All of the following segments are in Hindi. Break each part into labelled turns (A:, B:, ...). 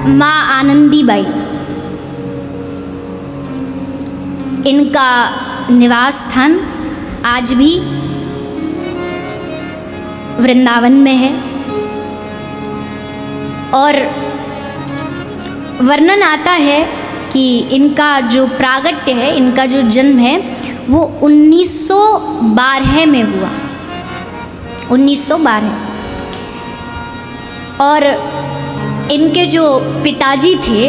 A: माँ आनंदीबाई, इनका निवास स्थान आज भी वृंदावन में है। और वर्णन आता है कि इनका जो प्रागट्य है, इनका जो जन्म है वो 1912 में हुआ, 1912। और इनके जो पिताजी थे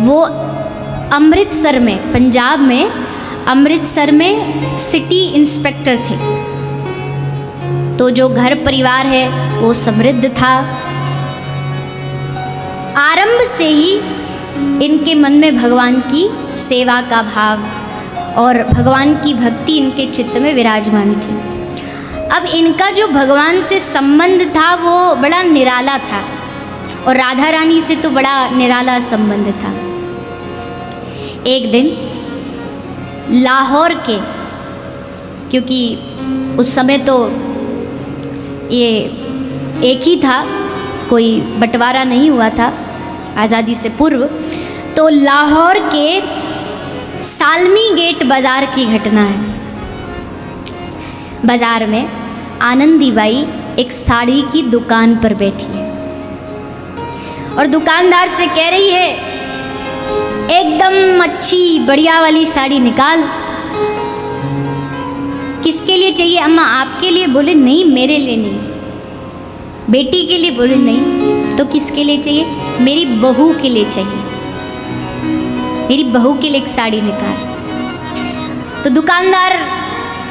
A: वो अमृतसर में, पंजाब में अमृतसर में सिटी इंस्पेक्टर थे। तो जो घर परिवार है वो समृद्ध था। आरंभ से ही इनके मन में भगवान की सेवा का भाव और भगवान की भक्ति इनके चित्त में विराजमान थी। अब इनका जो भगवान से संबंध था वो बड़ा निराला था और राधा रानी से तो बड़ा निराला संबंध था। एक दिन लाहौर के, क्योंकि उस समय तो ये एक ही था, कोई बंटवारा नहीं हुआ था आज़ादी से पूर्व, तो लाहौर के सालमी गेट बाज़ार की घटना है। बाज़ार में आनंदीबाई एक साड़ी की दुकान पर बैठी है और दुकानदार से कह रही है, एकदम अच्छी बढ़िया वाली साड़ी निकाल। किसके लिए चाहिए अम्मा? आपके लिए? बोले नहीं, मेरे लिए नहीं। बेटी के लिए? बोले नहीं। तो किसके लिए चाहिए? मेरी बहू के लिए चाहिए, मेरी बहू के लिए एक साड़ी निकाल। तो दुकानदार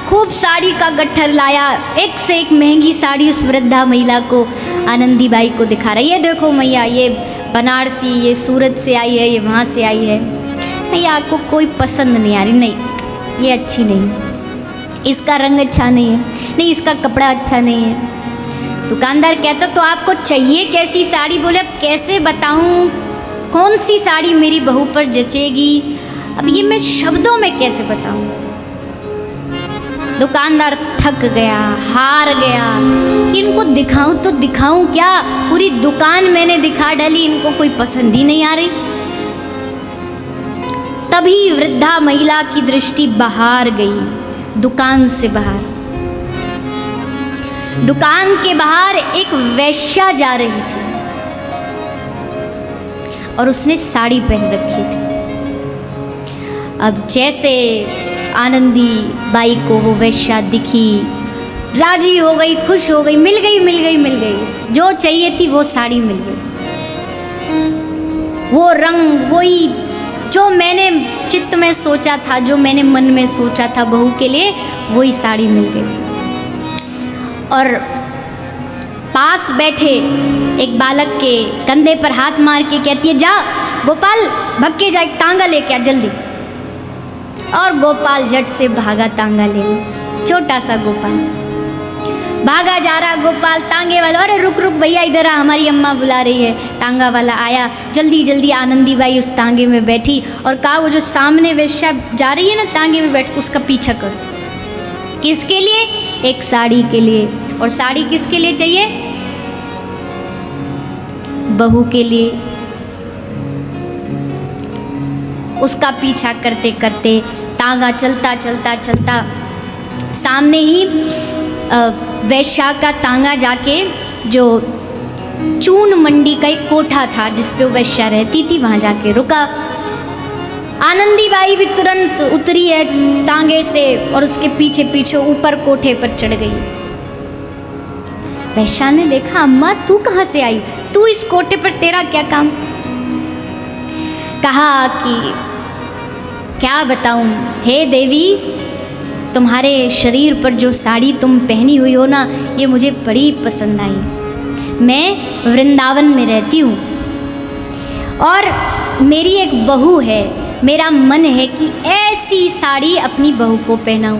A: खूब साड़ी का गट्ठर लाया, एक से एक महंगी साड़ी उस वृद्धा महिला को, आनंदीबाई को दिखा रहा है। ये देखो मैया, ये बनारसी, ये सूरत से आई है, ये वहाँ से आई है। मैया आपको कोई पसंद नहीं आ रही? नहीं, ये अच्छी नहीं, इसका रंग अच्छा नहीं है, नहीं इसका कपड़ा अच्छा नहीं है। दुकानदार कहता तो आपको चाहिए कैसी साड़ी? बोले अब कैसे बताऊँ कौन सी साड़ी मेरी बहू पर जचेगी, अब ये मैं शब्दों में कैसे बताऊँ। दुकानदार थक गया, हार गया कि इनको दिखाऊं तो दिखाऊं क्या, पूरी दुकान मैंने दिखा डाली, इनको कोई पसंद ही नहीं आ रही। तभी वृद्धा महिला की दृष्टि बाहर गई, दुकान से बाहर। दुकान के बाहर एक वेश्या जा रही थी और उसने साड़ी पहन रखी थी। अब जैसे आनंदी बाई को वो वेश्या दिखी, राजी हो गई, खुश हो गई, मिल गई मिल गई मिल गई, जो चाहिए थी वो साड़ी मिल गई। वो रंग, वही जो मैंने चित्त में सोचा था, जो मैंने मन में सोचा था बहू के लिए, वही साड़ी मिल गई। और पास बैठे एक बालक के कंधे पर हाथ मार के कहती है, जा गोपाल भग के जा, एक तांगा लेके आ जल्दी। और गोपाल झट से भागा तांगा ले, छोटा सा गोपाल भागा जा रहा। गोपाल तांगे वाला, अरे रुक रुक भैया इधर आ, हमारी अम्मा बुला रही है। तांगा वाला आया, जल्दी जल्दी आनंदीबाई उस तांगे में बैठी और कहा, वो जो सामने वेश्या जा रही है ना तांगे में बैठ, उसका पीछा करो। किसके लिए? एक साड़ी के लिए। और साड़ी किसके लिए चाहिए? बहू के लिए। उसका पीछा करते करते तांगा चलता चलता चलता सामने ही वैश्या का तांगा जाके जो चून मंडी का एक कोठा था जिस पे वो वैश्या रहती थी, वहाँ जाके रुका। आनंदीबाई भी तुरंत उतरी है तांगे से और उसके पीछे पीछे ऊपर कोठे पर चढ़ गई। वैश्या ने देखा, अम्मा तू कहाँ से आई, तू इस कोठे पर, तेरा क्या काम? कहा कि क्या बताऊं, हे देवी, तुम्हारे शरीर पर जो साड़ी तुम पहनी हुई हो ना, ये मुझे बड़ी पसंद आई। मैं वृंदावन में रहती हूँ और मेरी एक बहू है, मेरा मन है कि ऐसी साड़ी अपनी बहू को पहनाऊं।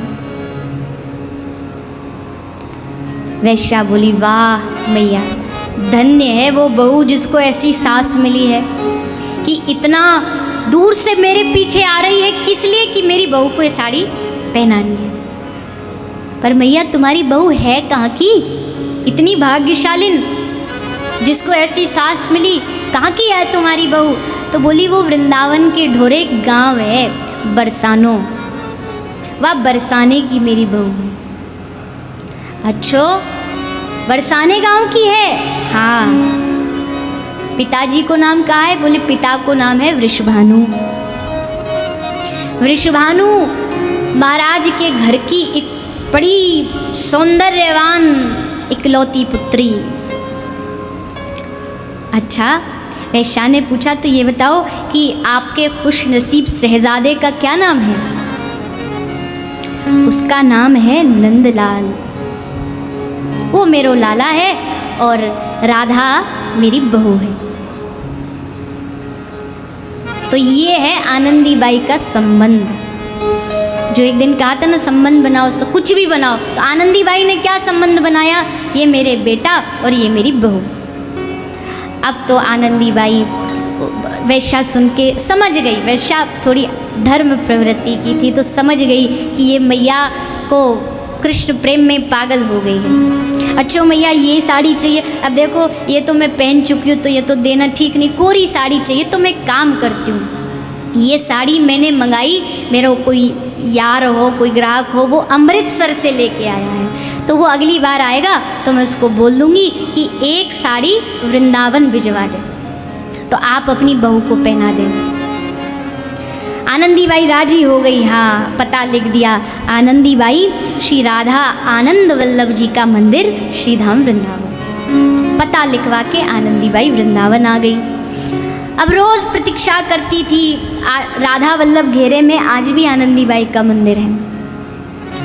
A: वैश्या बोली, वाह मैया, धन्य है वो बहू जिसको ऐसी सास मिली है कि इतना दूर से मेरे पीछे आ रही है, किस लिए? कि मेरी बहू को ये साड़ी पहनानी है। पर मैया तुम्हारी बहू है कहाँ की, इतनी भाग्यशालिन? जिसको ऐसी सास मिली, कहाँ की है तुम्हारी बहू? तो बोली वो वृंदावन के ढोरे गांव है बरसानो, वह बरसाने की मेरी बहू है। अच्छो, बरसाने गांव की है? हाँ। पिताजी को नाम कहा है? बोले पिता को नाम है वृषभानु। वृषभानु महाराज के घर की एक बड़ी सौंदर्यवान इकलौती पुत्री। अच्छा, वैश्या ने पूछा तो ये बताओ कि आपके खुश नसीब शहजादे का क्या नाम है? उसका नाम है नंदलाल, वो मेरो लाला है और राधा मेरी बहू है। तो ये है आनंदी बाई का संबंध। जो एक दिन कहा था ना संबंध बनाओ, तो कुछ भी बनाओ, तो आनंदी बाई ने क्या संबंध बनाया? ये मेरे बेटा और ये मेरी बहू। अब तो आनंदी बाई वैश्या सुन के समझ गई, वैश्या थोड़ी धर्म प्रवृत्ति की थी, तो समझ गई कि ये मैया को कृष्ण प्रेम में पागल हो गई है। अच्छा मैया ये साड़ी चाहिए, अब देखो ये तो मैं पहन चुकी हूँ तो ये तो देना ठीक नहीं, कोरी साड़ी चाहिए। तो मैं काम करती हूँ, ये साड़ी मैंने मंगाई, मेरा कोई यार हो, कोई ग्राहक हो, वो अमृतसर से लेके आया है, तो वो अगली बार आएगा तो मैं उसको बोल दूँगी कि एक साड़ी वृंदावन भिजवा दे, तो आप अपनी बहू को पहना देना। आनंदी बाई राजी हो गई। हाँ, पता लिख दिया, आनंदी बाई श्री राधा आनंद वल्लभ जी का मंदिर, श्रीधाम वृंदावन। पता लिखवा के आनंदी बाई वृंदावन आ गई। अब रोज़ प्रतीक्षा करती थी राधा वल्लभ घेरे में, आज भी आनंदी बाई का मंदिर है।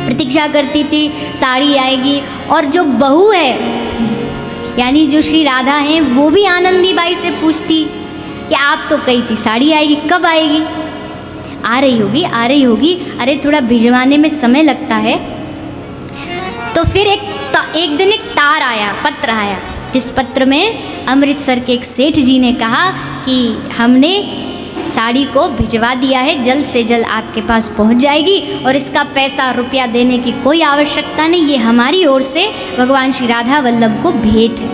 A: प्रतीक्षा करती थी साड़ी आएगी, और जो बहू है यानी जो श्री राधा हैं वो भी आनंदी बाई से पूछती कि आप तो कही थी साड़ी आएगी, कब आएगी? आ रही होगी, आ रही होगी, अरे थोड़ा भिजवाने में समय लगता है। तो फिर एक दिन एक तार आया, पत्र आया, जिस पत्र में अमृतसर के एक सेठ जी ने कहा कि हमने साड़ी को भिजवा दिया है, जल्द से जल्द आपके पास पहुंच जाएगी, और इसका पैसा रुपया देने की कोई आवश्यकता नहीं, ये हमारी ओर से भगवान श्री राधा वल्लभ को भेंट है।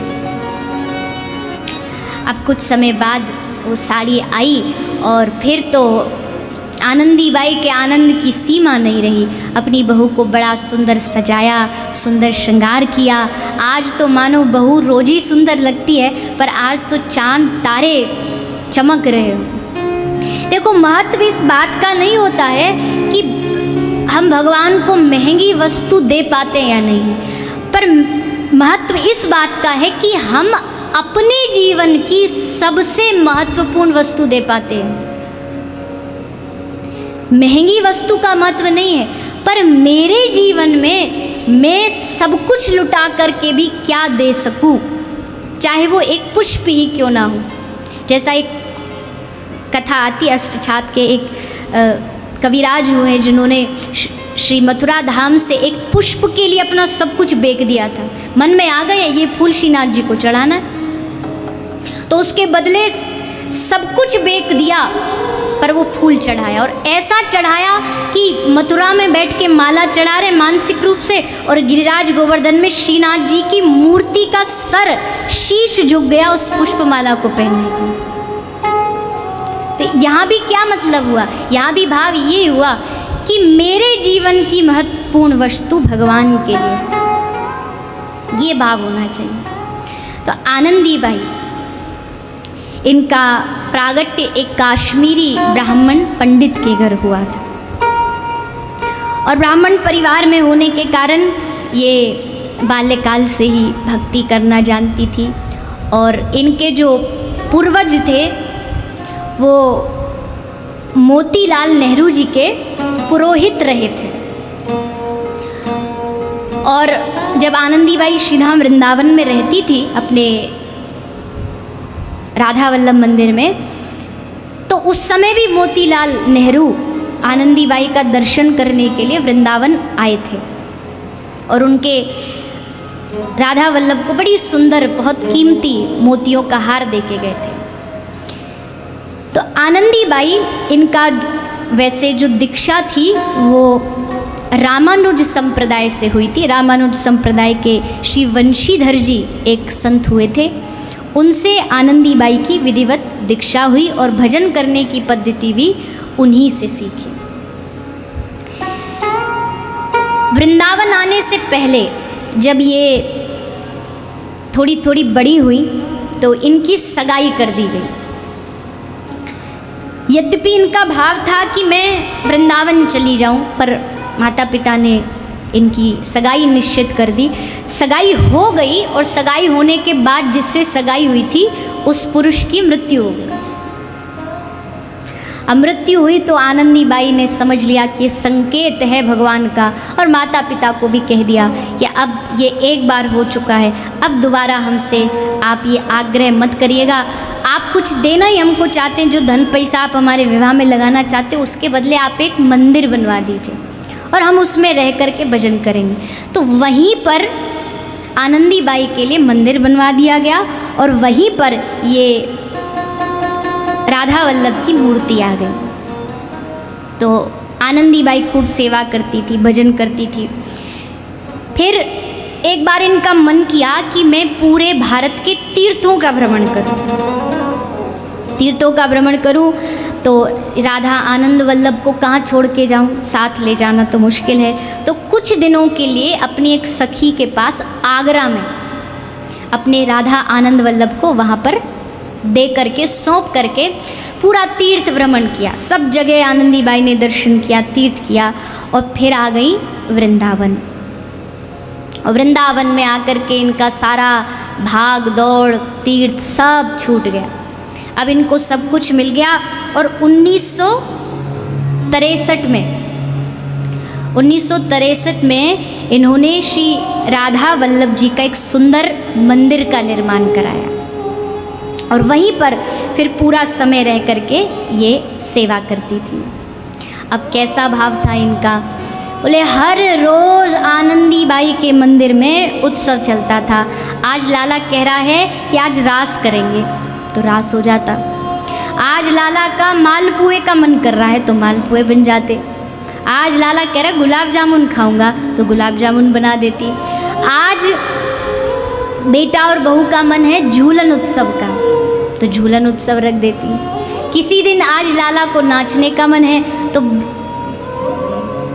A: अब कुछ समय बाद वो साड़ी आई, और फिर तो आनंदी बाई के आनंद की सीमा नहीं रही। अपनी बहू को बड़ा सुंदर सजाया, सुंदर श्रृंगार किया। आज तो मानो बहू रोज ही सुंदर लगती है, पर आज तो चांद तारे चमक रहे हो। देखो, महत्व इस बात का नहीं होता है कि हम भगवान को महंगी वस्तु दे पाते या नहीं, पर महत्व इस बात का है कि हम अपने जीवन की सबसे महत्वपूर्ण वस्तु दे पाते हैं। महंगी वस्तु का महत्व नहीं है, पर मेरे जीवन में मैं सब कुछ लुटा करके भी क्या दे सकूं, चाहे वो एक पुष्प ही क्यों ना हो। जैसा एक कथा आती है, अष्टछाप के एक कविराज हुए जिन्होंने श्री मथुरा धाम से एक पुष्प के लिए अपना सब कुछ बेच दिया था। मन में आ गया ये फूल श्रीनाथ जी को चढ़ाना है, तो उसके बदले सब कुछ बेच दिया, पर वो फूल चढ़ाया, और ऐसा चढ़ाया कि मथुरा में बैठ के माला चढ़ा रहे मानसिक रूप से, और गिरिराज गोवर्धन में श्रीनाथ जी की मूर्ति का सर शीश झुक गया उस पुष्पमाला को पहनने के। तो यहाँ भी क्या मतलब हुआ? यहाँ भी भाव ये हुआ कि मेरे जीवन की महत्वपूर्ण वस्तु भगवान के लिए, ये भाव होना चाहिए। तो आनंदी बाई, इनका प्रागट्य एक काश्मीरी ब्राह्मण पंडित के घर हुआ था, और ब्राह्मण परिवार में होने के कारण ये बाल्यकाल से ही भक्ति करना जानती थी। और इनके जो पूर्वज थे वो मोतीलाल नेहरू जी के पुरोहित रहे थे। और जब आनंदी बाई श्रीधाम वृंदावन में रहती थी अपने राधा वल्लभ मंदिर में, तो उस समय भी मोतीलाल नेहरू आनंदी बाई का दर्शन करने के लिए वृंदावन आए थे, और उनके राधा वल्लभ को बड़ी सुंदर, बहुत कीमती मोतियों का हार देके गए थे। तो आनंदी बाई, इनका वैसे जो दीक्षा थी वो रामानुज संप्रदाय से हुई थी। रामानुज संप्रदाय के श्री वंशीधर जी एक संत हुए थे, उनसे आनंदी बाई की विधिवत दीक्षा हुई और भजन करने की पद्धति भी उन्हीं से सीखी। वृंदावन आने से पहले जब ये थोड़ी थोड़ी बड़ी हुई तो इनकी सगाई कर दी गई। यद्यपि इनका भाव था कि मैं वृंदावन चली जाऊं, पर माता पिता ने इनकी सगाई निश्चित कर दी। सगाई हो गई और सगाई होने के बाद जिससे सगाई हुई थी उस पुरुष की मृत्यु हो गई। अब मृत्यु हुई तो आनंदी बाई ने समझ लिया कि संकेत है भगवान का, और माता पिता को भी कह दिया कि अब ये एक बार हो चुका है, अब दोबारा हमसे आप ये आग्रह मत करिएगा। आप कुछ देना ही हमको चाहते हैं, जो धन पैसा आप हमारे विवाह में लगाना चाहते हैं उसके बदले आप एक मंदिर बनवा दीजिए और हम उसमें रह कर के भजन करेंगे। तो वहीं पर आनंदी बाई के लिए मंदिर बनवा दिया गया और वहीं पर ये राधा वल्लभ की मूर्ति आ गई। तो आनंदी बाई खूब सेवा करती थी, भजन करती थी। फिर एक बार इनका मन किया कि मैं पूरे भारत के तीर्थों का भ्रमण करूं। तीर्थों का भ्रमण करूं तो राधा आनंद वल्लभ को कहाँ छोड़ के जाऊं, साथ ले जाना तो मुश्किल है। तो कुछ दिनों के लिए अपनी एक सखी के पास आगरा में अपने राधा आनंद वल्लभ को वहाँ पर दे करके सौंप करके पूरा तीर्थ भ्रमण किया। सब जगह आनंदी बाई ने दर्शन किया, तीर्थ किया और फिर आ गई वृंदावन। और वृंदावन में आकर के इनका सारा भाग दौड़ तीर्थ सब छूट गया। अब इनको सब कुछ मिल गया और 1963 में इन्होंने श्री राधा वल्लभ जी का एक सुंदर मंदिर का निर्माण कराया और वहीं पर फिर पूरा समय रह करके ये सेवा करती थी। अब कैसा भाव था इनका, बोले हर रोज़ आनंदी बाई के मंदिर में उत्सव चलता था। आज लाला कह रहा है कि आज रास करेंगे तो रास हो जाता। आज लाला का मालपुए का मन कर रहा है तो मालपुए बन जाते। आज लाला कह रहा है गुलाब जामुन खाऊंगा तो गुलाब जामुन बना देती। आज बेटा और बहू का मन है झूलन उत्सव का तो झूलन उत्सव रख देती। किसी दिन आज लाला को नाचने का मन है तो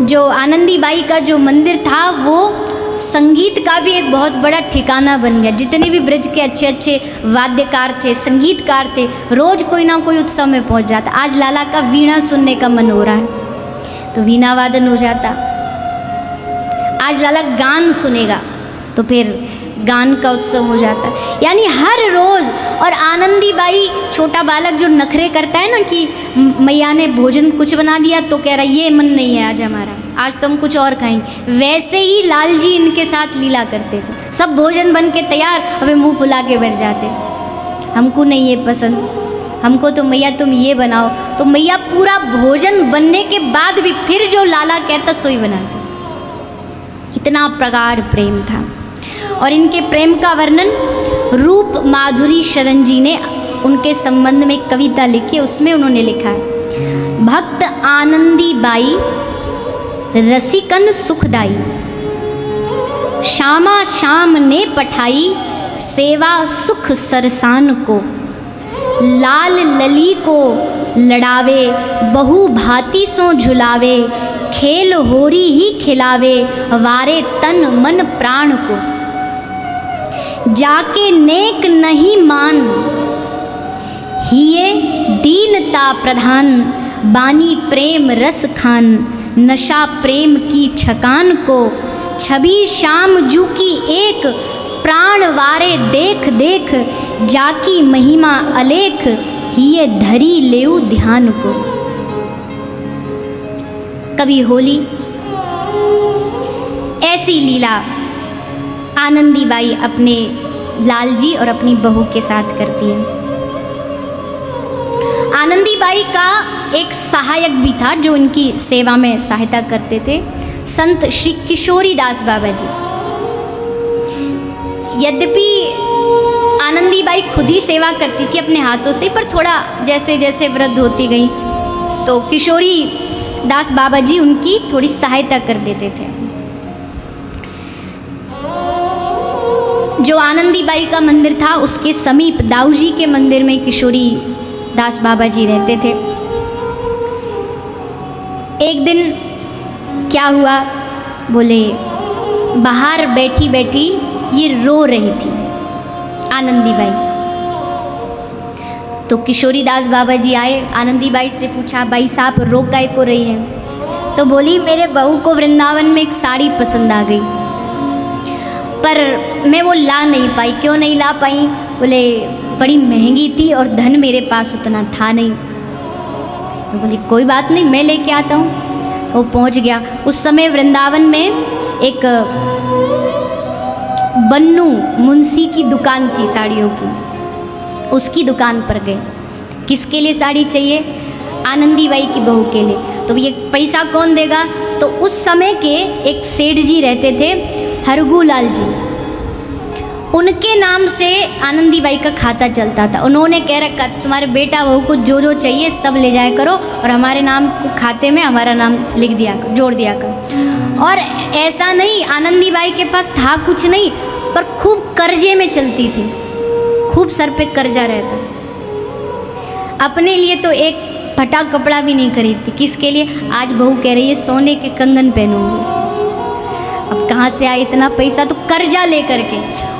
A: जो आनंदी बाई का जो मंदिर था वो संगीत का भी एक बहुत बड़ा ठिकाना बन गया। जितने भी ब्रज के अच्छे अच्छे वाद्यकार थे, संगीतकार थे, रोज़ कोई ना कोई उत्सव में पहुंच जाता। आज लाला का वीणा सुनने का मन हो रहा है तो वीणा वादन हो जाता। आज लाला गान सुनेगा तो फिर गान का उत्सव हो जाता। यानी हर रोज़। और आनंदी बाई छोटा बालक जो नखरे करता है ना कि मैया ने भोजन कुछ बना दिया तो कह रहा ये मन नहीं है आज हमारा, आज तो हम कुछ और खाएंगे, वैसे ही लाल जी इनके साथ लीला करते थे। सब भोजन बन के तैयार, अबे मुंह फुला के बैठ जाते, हमको नहीं ये पसंद, हमको तो मैया तुम ये बनाओ। तो मैया पूरा भोजन बनने के बाद भी फिर जो लाला कहता सोई बनाते। इतना प्रगाढ़ प्रेम था। और इनके प्रेम का वर्णन रूप माधुरी शरण जी ने उनके संबंध में कविता लिखी, उसमें उन्होंने लिखा है, भक्त आनंदी बाई रसिकन सुखदाई, श्यामा श्याम ने पठाई सेवा सुख सरसान को, लाल लली को लड़ावे बहु भांति सो झुलावे, खेल होरी ही खिलावे वारे तन मन प्राण को, जाके नेक नहीं मान हिये दीनता प्रधान, बानी प्रेम रस खान नशा प्रेम की छकान को, छवि श्याम जू की एक प्राण वारे देख देख, जाकी महिमा अलेख हिये धरी लेऊ ध्यान को। कभी होली ऐसी लीला आनंदी बाई अपने लाल जी और अपनी बहू के साथ करती है। आनंदी बाई का एक सहायक भी था जो उनकी सेवा में सहायता करते थे, संत श्री किशोरी दास बाबा जी। यद्यपि आनंदी बाई खुद ही सेवा करती थी अपने हाथों से, पर थोड़ा जैसे जैसे वृद्ध होती गई तो किशोरी दास बाबा जी उनकी थोड़ी सहायता कर देते थे। जो आनंदी बाई का मंदिर था उसके समीप दाऊजी के मंदिर में किशोरी दास बाबा जी रहते थे। एक दिन क्या हुआ, बोले बाहर बैठी बैठी ये रो रही थी आनंदी बाई। तो किशोरी दास बाबा जी आए, आनंदी बाई से पूछा, बाई साहब रो काहे को रही है? तो बोली मेरे बहू को वृंदावन में एक साड़ी पसंद आ गई, पर मैं वो ला नहीं पाई। क्यों नहीं ला पाई? बोले बड़ी महंगी थी और धन मेरे पास उतना था नहीं। तो बोली कोई बात नहीं, मैं लेके आता हूँ। वो पहुँच गया। उस समय वृंदावन में एक बन्नू मुंशी की दुकान थी साड़ियों की, उसकी दुकान पर गए। किसके लिए साड़ी चाहिए? आनंदी बाई की बहू के लिए। तो ये पैसा कौन देगा? तो उस समय के एक सेठ जी रहते थे, हरगूलाल जी, उनके नाम से आनंदी बाई का खाता चलता था। उन्होंने कह रखा था तुम्हारे बेटा बहू को जो जो चाहिए सब ले जाया करो और हमारे नाम खाते में हमारा नाम लिख दिया करो, जोड़ दिया करो। और ऐसा नहीं, आनंदी बाई के पास था कुछ नहीं, पर खूब कर्जे में चलती थी, खूब सर पे कर्जा रहता। अपने लिए तो एक फटा कपड़ा भी नहीं खरीदती। किसके लिए? आज बहू कह रही है सोने के कंगन पहनूंगी। अब कहाँ से आए इतना पैसा? तो कर्जा लेकर के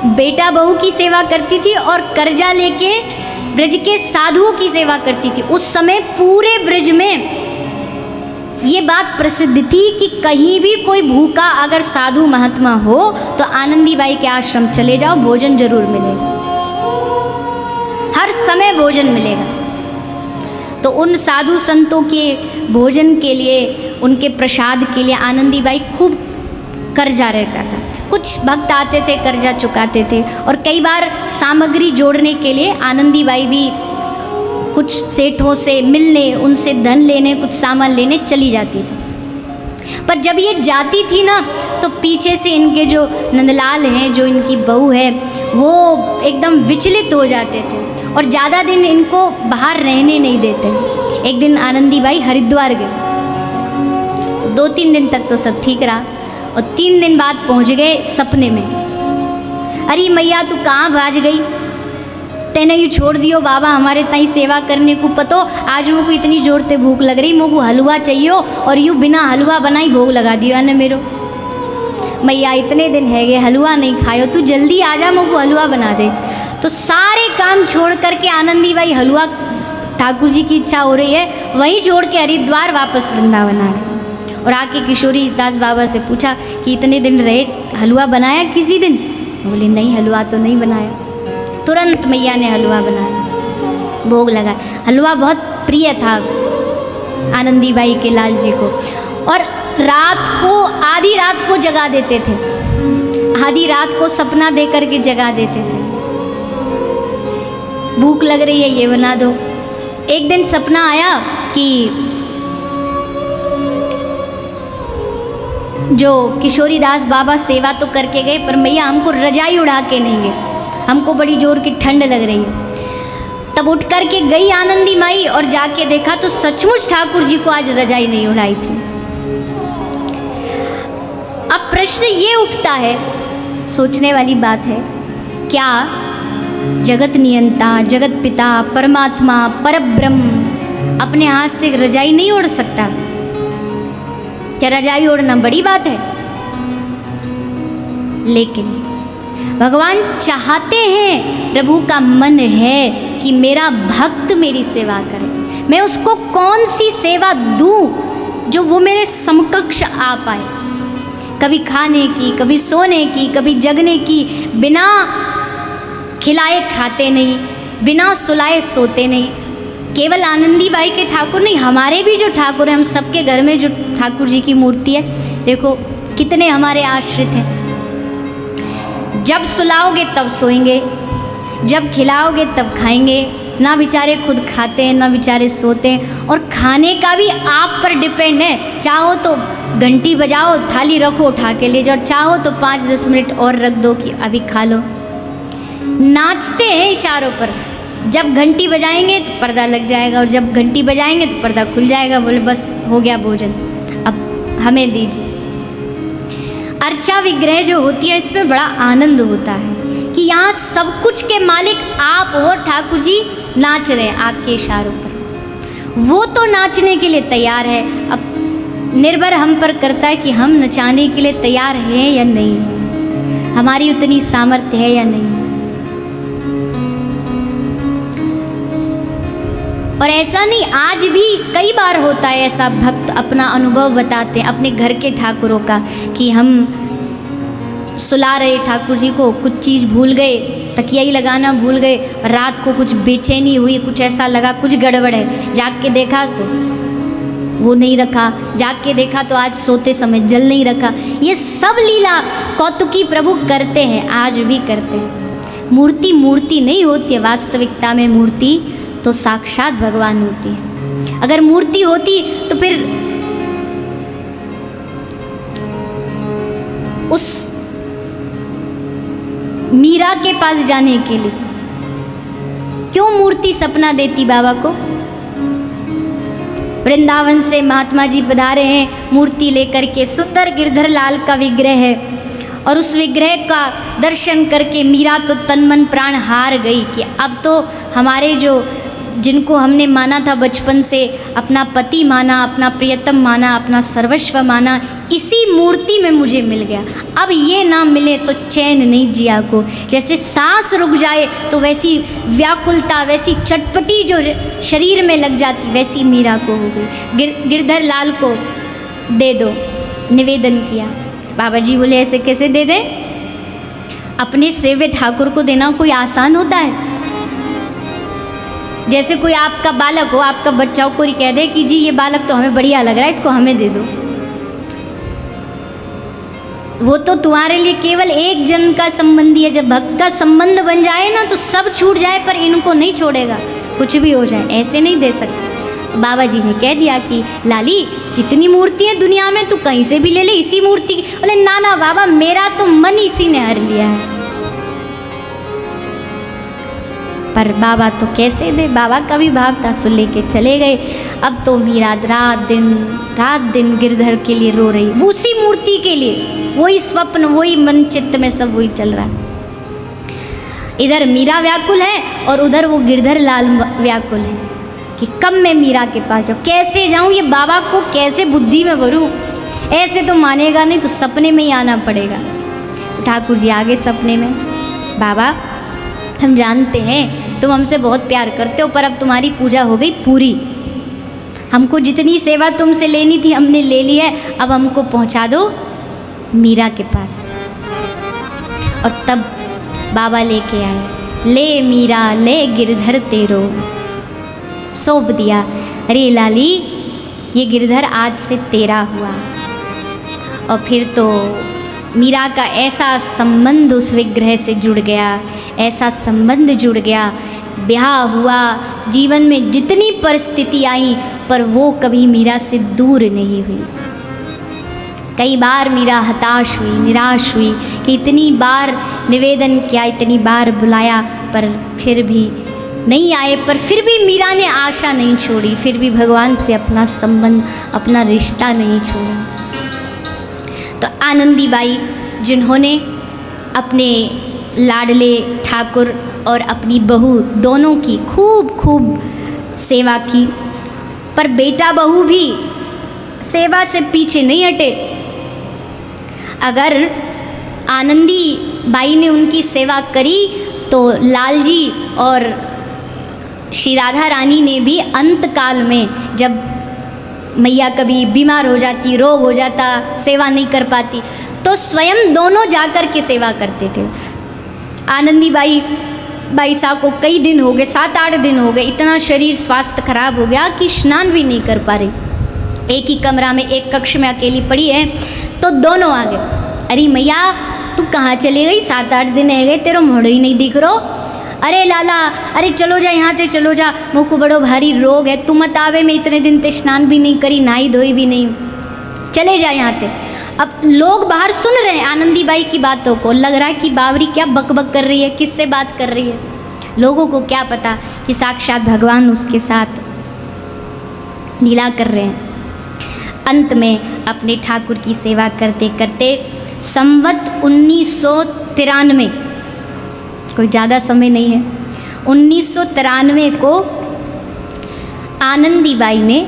A: बेटा बहू की सेवा करती थी और कर्जा लेके ब्रज के साधुओं की सेवा करती थी। उस समय पूरे ब्रज में ये बात प्रसिद्ध थी कि कहीं भी कोई भूखा अगर साधु महात्मा हो तो आनंदी बाई के आश्रम चले जाओ, भोजन जरूर मिलेगा, हर समय भोजन मिलेगा। तो उन साधु संतों के भोजन के लिए, उनके प्रसाद के लिए आनंदी बाई खूब कर्जा रहता था। कुछ भक्त आते थे कर्जा चुकाते थे, और कई बार सामग्री जोड़ने के लिए आनंदी बाई भी कुछ सेठों से मिलने, उनसे धन लेने, कुछ सामान लेने चली जाती थी। पर जब ये जाती थी ना तो पीछे से इनके जो नंदलाल हैं, जो इनकी बहू है, वो एकदम विचलित हो जाते थे और ज़्यादा दिन इनको बाहर रहने नहीं देते। एक दिन आनंदी बाई हरिद्वार गई। 2-3 दिन तक तो सब ठीक रहा और 3 दिन बाद पहुंच गए सपने में। अरे मैया तू कहाँ भाज गई? तेने यू छोड़ दियो बाबा हमारे ताई सेवा करने को। पतो आज मुझको इतनी जोर ते भूख लग रही, मुझको हलवा चाहिए और यूँ बिना हलवा बनाई भोग लगा दियो ने मेरो। मैया इतने दिन है गए हलवा नहीं खायो, तू जल्दी आ जा, मुझको हलवा बना दे। तो सारे काम छोड़ करके आनंदी बाई हलवा, ठाकुर जी की इच्छा हो रही है, वहीं छोड़ के हरिद्वार वापस वृंदावन आ गए। और आके किशोरी दास बाबा से पूछा कि इतने दिन रहे, हलवा बनाया किसी दिन? बोले नहीं, हलवा तो नहीं बनाया। तुरंत मैया ने हलवा बनाया, भोग लगाया। हलवा बहुत प्रिय था आनंदी बाई के लाल जी को। और रात को, आधी रात को जगा देते थे, आधी रात को सपना दे करके जगा देते थे, भूख लग रही है ये बना दो। एक दिन सपना आया कि जो किशोरी दास बाबा सेवा तो करके गए, पर मैया हमको रजाई उड़ा के नहीं गए, हमको बड़ी जोर की ठंड लग रही है। तब उठ कर के गई आनंदी माई और जाके देखा तो सचमुच ठाकुर जी को आज रजाई नहीं उड़ाई थी। अब प्रश्न ये उठता है, सोचने वाली बात है, क्या जगत नियंता, जगत पिता, परमात्मा, परब्रह्म अपने हाथ से रजाई नहीं ओढ़ सकता? क्या रजाई ओढ़ना बड़ी बात है? लेकिन भगवान चाहते हैं, प्रभु का मन है कि मेरा भक्त मेरी सेवा करे। मैं उसको कौन सी सेवा दूं जो वो मेरे समकक्ष आ पाए? कभी खाने की, कभी सोने की, कभी जगने की, बिना खिलाए खाते नहीं, बिना सुलाए सोते नहीं। केवल आनंदी बाई के ठाकुर नहीं, हमारे भी जो ठाकुर हैं, हम सबके घर में जो ठाकुर जी की मूर्ति है, देखो कितने हमारे आश्रित हैं। जब सुलाओगे तब सोएंगे, जब खिलाओगे तब खाएंगे। ना बेचारे खुद खाते हैं, ना बेचारे सोते हैं। और खाने का भी आप पर डिपेंड है। चाहो तो घंटी बजाओ, थाली रखो, उठा के ले जाओ, चाहो तो 5-10 मिनट और रख दो कि अभी खा लो। नाचते हैं इशारों पर, जब घंटी बजाएंगे तो पर्दा लग जाएगा और जब घंटी बजाएंगे तो पर्दा खुल जाएगा, बोले बस हो गया भोजन, अब हमें दीजिए। अर्चा विग्रह जो होती है इसमें बड़ा आनंद होता है कि यहाँ सब कुछ के मालिक आप हो ठाकुर जी, नाच रहे हैं आपके इशारों पर। वो तो नाचने के लिए तैयार है, अब निर्भर हम पर करता है कि हम नचाने के लिए तैयार हैं या नहीं है, हमारी उतनी सामर्थ्य है या नहीं। और ऐसा नहीं, आज भी कई बार होता है ऐसा, भक्त अपना अनुभव बताते हैं अपने घर के ठाकुरों का कि हम सुला रहे ठाकुर जी को, कुछ चीज़ भूल गए, तकिया ही लगाना भूल गए, रात को कुछ बेचैनी हुई, कुछ ऐसा लगा कुछ गड़बड़ है, जाग के देखा तो वो नहीं रखा, जाग के देखा तो आज सोते समय जल नहीं रखा। ये सब लीला कौतुकी प्रभु करते हैं, आज भी करते हैं। मूर्ति मूर्ति नहीं होती है, वास्तविकता में मूर्ति तो साक्षात भगवान होती है। अगर मूर्ति होती तो फिर उस मीरा के पास जाने के लिए क्यों मूर्ति सपना देती बाबा को। वृंदावन से महात्मा जी पधारे हैं मूर्ति लेकर के, सुंदर गिरधर लाल का विग्रह है, और उस विग्रह का दर्शन करके मीरा तो तन मन प्राण हार गई कि अब तो हमारे जो जिनको हमने माना था बचपन से, अपना पति माना, अपना प्रियतम माना, अपना सर्वस्व माना, इसी मूर्ति में मुझे मिल गया। अब ये ना मिले तो चैन नहीं जिया को। जैसे सांस रुक जाए तो वैसी व्याकुलता, वैसी चटपटी जो शरीर में लग जाती, वैसी मीरा को हो गई। गिरधर लाल को दे दो, निवेदन किया। बाबा जी बोले ऐसे कैसे दे दें, अपने सेव्य ठाकुर को देना कोई आसान होता है। जैसे कोई आपका बालक हो, आपका बच्चा हो, कोई कह दे कि जी ये बालक तो हमें बढ़िया लग रहा है, इसको हमें दे दो। वो तो तुम्हारे लिए केवल एक जन्म का संबंधी है। जब भक्त का संबंध बन जाए ना तो सब छूट जाए, पर इनको नहीं छोड़ेगा, कुछ भी हो जाए ऐसे नहीं दे सकते। तो बाबा जी ने कह दिया कि लाली कितनी मूर्ति है दुनिया में, तू कहीं से भी ले ले इसी मूर्ति की। बोले ना ना बाबा, मेरा तो मन इसी ने हर लिया है। पर बाबा तो कैसे दे, बाबा का भी भाव था, सो लेके चले गए। अब तो मीरा रात दिन गिरधर के लिए रो रही, उसी मूर्ति के लिए, वही स्वप्न, वही मन चित्त में सब वही चल रहा है। इधर मीरा व्याकुल है और उधर वो गिरधर लाल व्याकुल है कि कब मैं मीरा के पास जाऊँ, कैसे जाऊँ, ये बाबा को कैसे बुद्धि में भरूँ। ऐसे तो मानेगा नहीं, तो सपने में ही आना पड़ेगा। तो ठाकुर जी आगे सपने में, बाबा हम जानते हैं तुम हमसे बहुत प्यार करते हो, पर अब तुम्हारी पूजा हो गई पूरी, हमको जितनी सेवा तुमसे लेनी थी हमने ले ली है, अब हमको पहुंचा दो मीरा के पास। और तब बाबा लेके आए, ले मीरा ले गिरधर तेरो, सौंप दिया, अरे लाली ये गिरधर आज से तेरा हुआ। और फिर तो मीरा का ऐसा संबंध उस विग्रह से जुड़ गया, ऐसा संबंध जुड़ गया, ब्याह हुआ, जीवन में जितनी परिस्थिति आई पर वो कभी मीरा से दूर नहीं हुई। कई बार मीरा हताश हुई, निराश हुई कि इतनी बार निवेदन किया, इतनी बार बुलाया, पर फिर भी नहीं आए। पर फिर भी मीरा ने आशा नहीं छोड़ी, फिर भी भगवान से अपना संबंध, अपना रिश्ता नहीं छोड़ा। तो आनंदी बाई जिन्होंने अपने लाडले ठाकुर और अपनी बहू दोनों की खूब सेवा की, पर बेटा बहू भी सेवा से पीछे नहीं हटे। अगर आनंदी बाई ने उनकी सेवा करी तो लालजी और श्री राधा रानी ने भी अंत काल में, जब मैया कभी बीमार हो जाती, रोग हो जाता, सेवा नहीं कर पाती, तो स्वयं दोनों जाकर के सेवा करते थे। आनंदी बाई साहब को कई दिन हो गए, 7-8 दिन हो गए, इतना शरीर स्वास्थ्य खराब हो गया कि स्नान भी नहीं कर पा रही। एक ही कमरा में, एक कक्ष में अकेली पड़ी है। तो दोनों आ गए, अरे मैया तू कहाँ चली गई, 7-8 दिन रह गए, तेरा मोड़ ही नहीं दिख रहो। अरे लाला, अरे चलो जा यहाँ से, चलो जा, मुझको बड़ो भारी रोग है, तू मत आवे, मैं इतने दिन ते स्नान भी नहीं करी, नहाई धोई भी नहीं, चले जा यहाँ से। अब लोग बाहर सुन रहे हैं आनंदी बाई की बातों को, लग रहा है कि बावरी क्या बकबक कर रही है, किससे बात कर रही है। लोगों को क्या पता कि साक्षात भगवान उसके साथ लीला कर रहे हैं। अंत में अपने ठाकुर की सेवा करते करते संवत 1993 कोई ज़्यादा समय नहीं है। 1993 को आनंदीबाई ने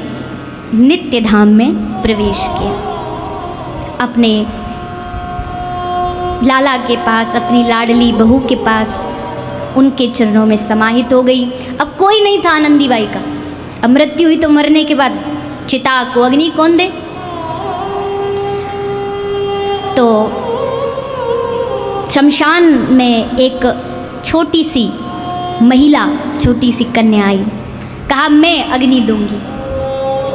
A: नित्य धाम में प्रवेश किया, अपने लाला के पास, अपनी लाडली बहू के पास, उनके चरणों में समाहित हो गई। अब कोई नहीं था आनंदीबाई का, अब मृत्यु हुई तो मरने के बाद चिता को अग्नि कौन दे। तो शमशान में एक छोटी सी महिला, छोटी सी कन्या आई, कहा मैं अग्नि दूंगी।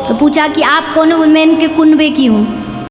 A: तो पूछा कि आप कौन हो? मैं इनके कुनबे की हूँ।